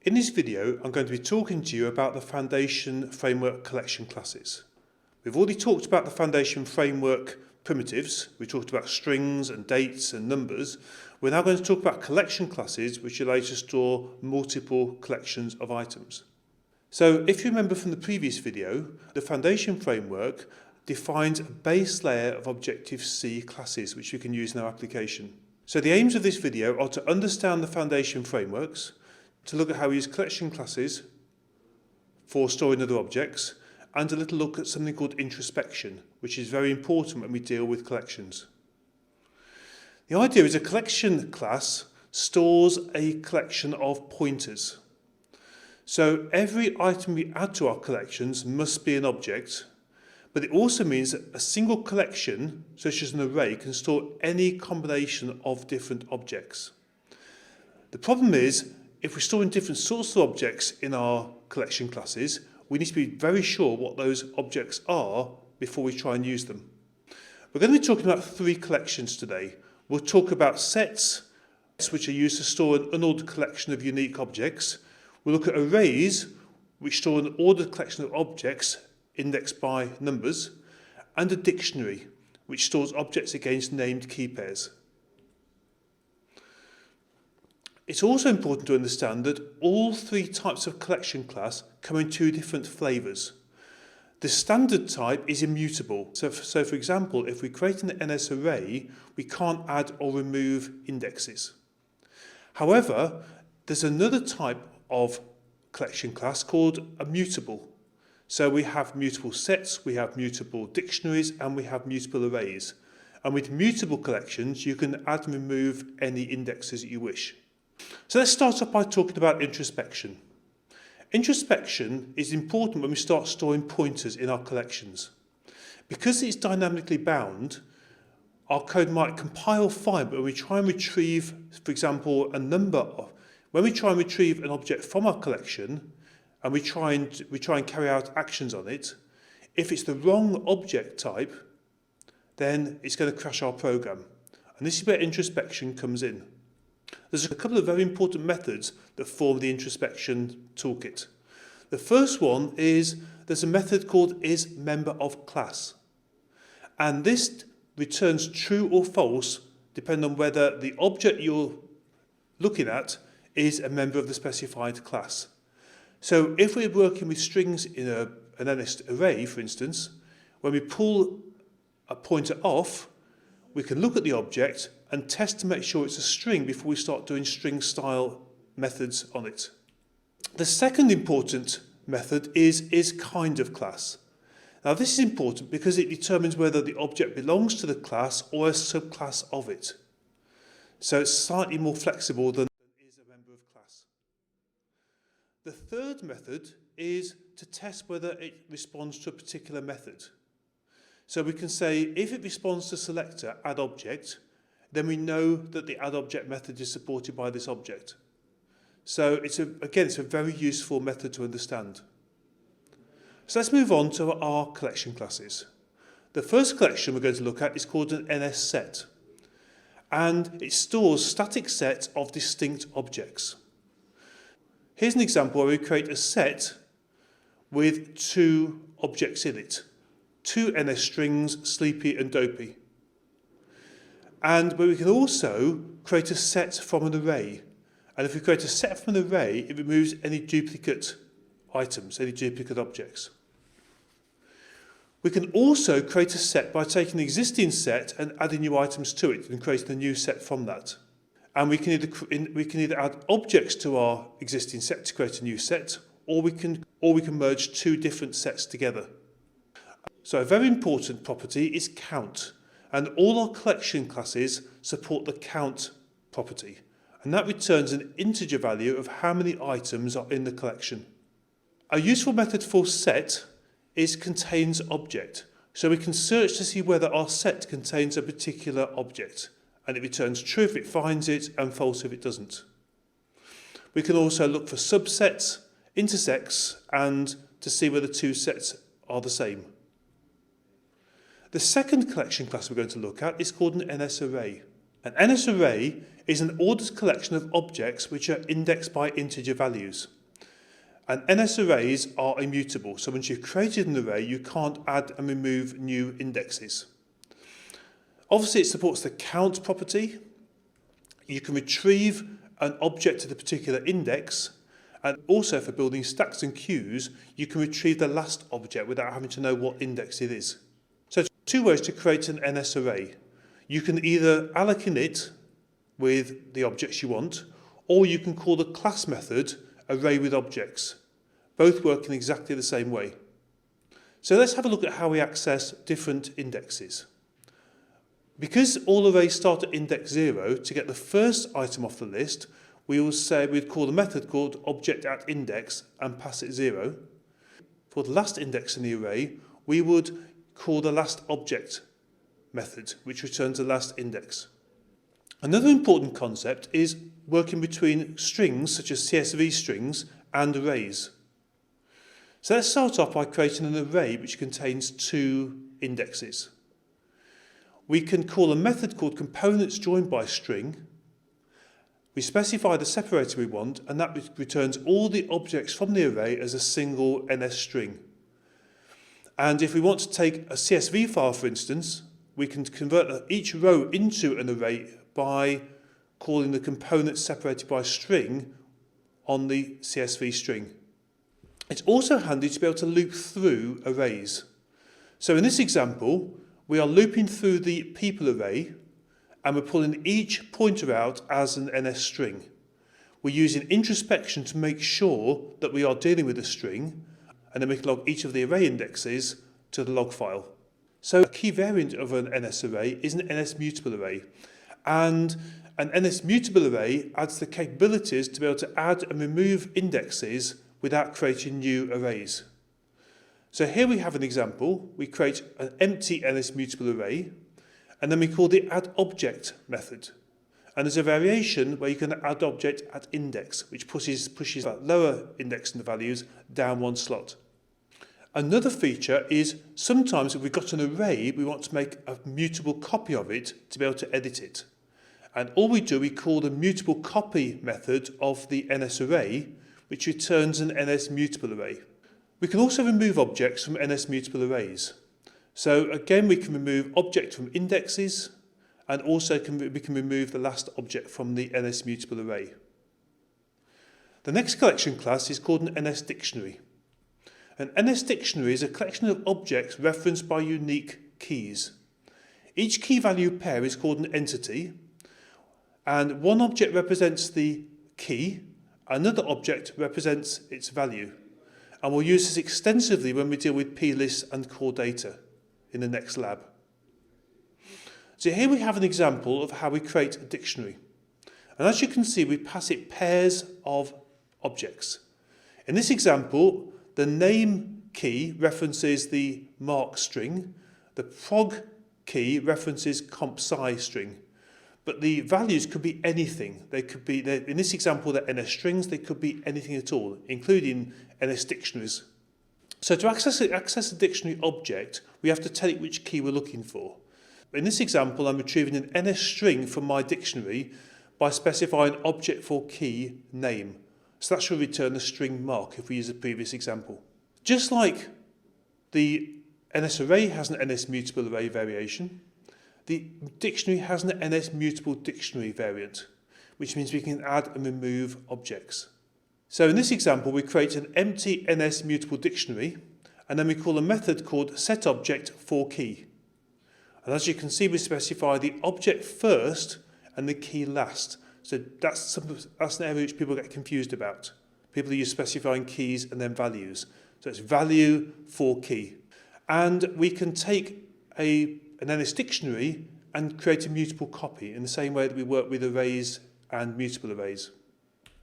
In this video, I'm going to be talking to you about the Foundation Framework collection classes. We've already talked about the Foundation Framework primitives. We talked about strings and dates and numbers. We're now going to talk about collection classes, which allow you to store multiple collections of items. So if you remember from the previous video, the Foundation Framework defines a base layer of Objective-C classes, which you can use in our application. So the aims of this video are to understand the Foundation frameworks, to look at how we use collection classes for storing other objects, and a little look at something called introspection, which is very important when we deal with collections. The idea is a collection class stores a collection of pointers. So every item we add to our collections must be an object, but it also means that a single collection, such as an array, can store any combination of different objects. The problem is, if we're storing different sorts of objects in our collection classes, we need to be very sure what those objects are before we try and use them. We're going to be talking about three collections today. We'll talk about sets, which are used to store an unordered collection of unique objects. We'll look at arrays, which store an ordered collection of objects indexed by numbers, and a dictionary, which stores objects against named key pairs. It's also important to understand that all three types of collection class come in two different flavours. The standard type is immutable. So for example, if we create an NSArray, we can't add or remove indexes. However, there's another type of collection class called a mutable. So we have mutable sets, we have mutable dictionaries, and we have mutable arrays. And with mutable collections, you can add and remove any indexes that you wish. So let's start off by talking about introspection. Introspection is important when we start storing pointers in our collections. Because it's dynamically bound, our code might compile fine, but when we try and retrieve, for example, when we try and retrieve an object from our collection, and we try and carry out actions on it, if it's the wrong object type, then it's going to crash our program. And this is where introspection comes in. There's a couple of very important methods that form the introspection toolkit. The first one is there's a method called isMemberOfClass. And this returns true or false depending on whether the object you're looking at is a member of the specified class. So if we're working with strings in an NSArray, for instance, when we pull a pointer off, we can look at the object and test to make sure it's a string before we start doing string style methods on it. The second important method is isKindOfClass. Now this is important because it determines whether the object belongs to the class or a subclass of it. So it's slightly more flexible than is a member of class. The third method is to test whether it responds to a particular method. So we can say if it responds to selector add object, then we know that the addObject method is supported by this object. So it's a very useful method to understand. So let's move on to our collection classes. The first collection we're going to look at is called an NSSet. And it stores static sets of distinct objects. Here's an example where we create a set with two objects in it. Two NS strings, sleepy and dopey. And where we can also create a set from an array. And if we create a set from an array, it removes any duplicate items, any duplicate objects. We can also create a set by taking an existing set and adding new items to it and creating a new set from that. And we can either add objects to our existing set to create a new set, or we can merge two different sets together. So a very important property is count. And all our collection classes support the count property. And that returns an integer value of how many items are in the collection. A useful method for set is contains_object. So we can search to see whether our set contains a particular object. And it returns true if it finds it and false if it doesn't. We can also look for subsets, intersects, and to see whether two sets are the same. The second collection class we're going to look at is called an NSArray. An NSArray is an ordered collection of objects which are indexed by integer values. And NSArrays are immutable, so once you've created an array, you can't add and remove new indexes. Obviously, it supports the count property. You can retrieve an object to the particular index, and also for building stacks and queues, you can retrieve the last object without having to know what index it is. So two ways to create an NSArray. You can either allocate it with the objects you want, or you can call the class method array with objects. Both work in exactly the same way. So let's have a look at how we access different indexes. Because all arrays start at index 0, to get the first item off the list, we'd call the method called object@index and pass it 0. For the last index in the array, we would call the last object method, which returns the last index. Another important concept is working between strings, such as CSV strings, and arrays. So let's start off by creating an array which contains 2 indexes. We can call a method called components joined by string. We specify the separator we want, and that returns all the objects from the array as a single NS string. And if we want to take a CSV file, for instance, we can convert each row into an array by calling the component separated by string on the CSV string. It's also handy to be able to loop through arrays. So in this example, we are looping through the people array, and we're pulling each pointer out as an NS string. We're using introspection to make sure that we are dealing with a string, and then we can log each of the array indexes to the log file. So a key variant of an NS array is an NS mutable array. And an NS mutable array adds the capabilities to be able to add and remove indexes without creating new arrays. So here we have an example. We create an empty NS mutable array, and then we call the addObject method. And there's a variation where you can add object at index, which pushes that lower index in the values down one slot. Another feature is sometimes if we've got an array, we want to make a mutable copy of it to be able to edit it. And all we do, we call the mutable copy method of the NSArray, which returns an NS mutable array. We can also remove objects from NS mutable arrays. So again, we can remove object from indexes, and also we can remove the last object from the NS mutable array. The next collection class is called an NSDictionary. An NSDictionary is a collection of objects referenced by unique keys. Each key value pair is called an entity, and one object represents the key, another object represents its value. And we'll use this extensively when we deal withplists and core data in the next lab. So here we have an example of how we create a dictionary. And as you can see, we pass it pairs of objects. In this example, the name key references the mark string, the prog key references comp sci string, but the values could be anything. They could be, in this example, they're NS strings, they could be anything at all, including NS dictionaries. So to access a dictionary object, we have to tell it which key we're looking for. In this example, I'm retrieving an NS string from my dictionary by specifying object for key name. So that should return a string mark if we use the previous example. Just like the NSArray has an NS mutable array variation, the dictionary has an NS mutable dictionary variant, which means we can add and remove objects. So in this example, we create an empty NS mutable dictionary, and then we call a method called setObjectForKey. And as you can see, we specify the object first and the key last. So that's an area which people get confused about. People are used to specifying keys and then values. So it's value for key. And we can take an NSDictionary and create a mutable copy in the same way that we work with arrays and mutable arrays.